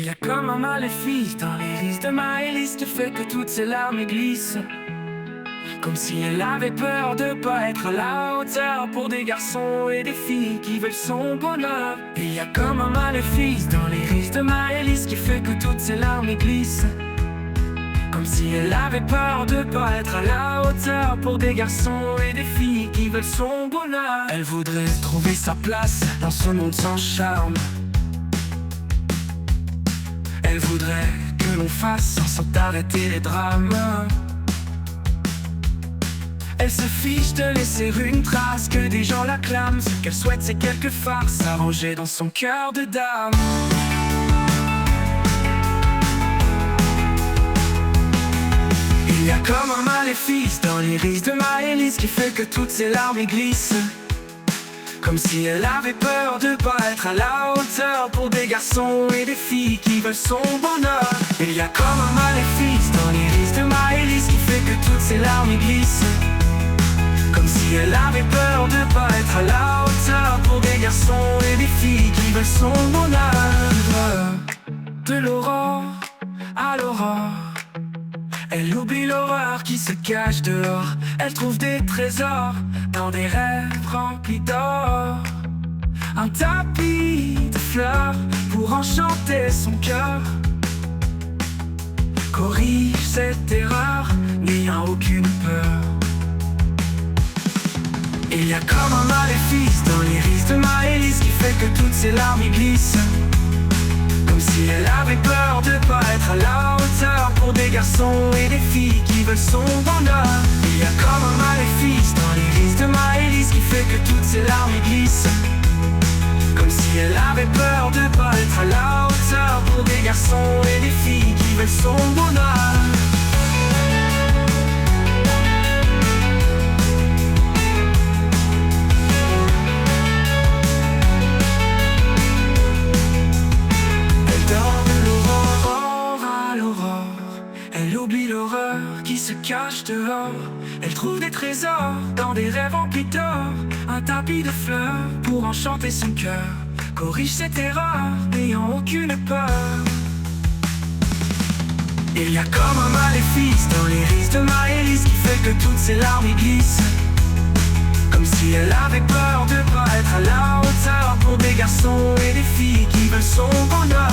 Il y a comme un maléfice dans l'iris de Maëlys qui fait que toutes ses larmes glissent. Comme si elle avait peur de pas être à la hauteur pour des garçons et des filles qui veulent son bonheur. Il y a comme un maléfice dans l'iris de Maëlys qui fait que toutes ses larmes glissent. Comme si elle avait peur de pas être à la hauteur pour des garçons et des filles qui veulent son bonheur. Elle voudrait trouver sa place dans ce monde sans charme. Elle voudrait que l'on fasse sans arrêter les drames. Elle se fiche de laisser une trace, que des gens l'acclament. Ce qu'elle souhaite, c'est quelques farces arrangées dans son cœur de dame. Il y a comme un maléfice dans l'iris de Maëlys qui fait que toutes ses larmes glissent. Comme si elle avait peur de pas être à la hauteur pour des garçons et des filles qui veulent son bonheur. Il y a comme un maléfice dans l'iris de Maëlys qui fait que toutes ses larmes glissent. Comme si elle avait peur de pas être à la hauteur pour des garçons et des filles qui veulent son bonheur. De l'aurore à l'aurore, elle oublie l'horreur qui se cache dehors. Elle trouve des trésors dans des rêves remplis d'or. Un tapis de fleurs pour enchanter son cœur. Corrige cette erreur, n'ayant aucune peur. Il y a comme un maléfice dans l'iris de Maëlys qui fait que toutes ses larmes glissent. Comme si elle avait peur de pas être à la hauteur pour des garçons et des filles qui veulent son bonheur. Il y a comme un maléfice dans l'iris de Maëlys qui fait que toutes ses larmes glissent. Comme si elle avait peur de pas être à la hauteur pour des garçons et des filles qui veulent son bonheur. Elle oublie l'horreur qui se cache dehors. Elle trouve des trésors dans des rêves remplis d'or. Un tapis de fleurs pour enchanter son cœur. Corrige cette erreur, n'ayant aucune peur. Il y a comme un maléfice dans l'iris de Maëlys qui fait que toutes ses larmes glissent. Comme si elle avait peur de pas être à la hauteur pour des garçons et des filles qui veulent son bonheur.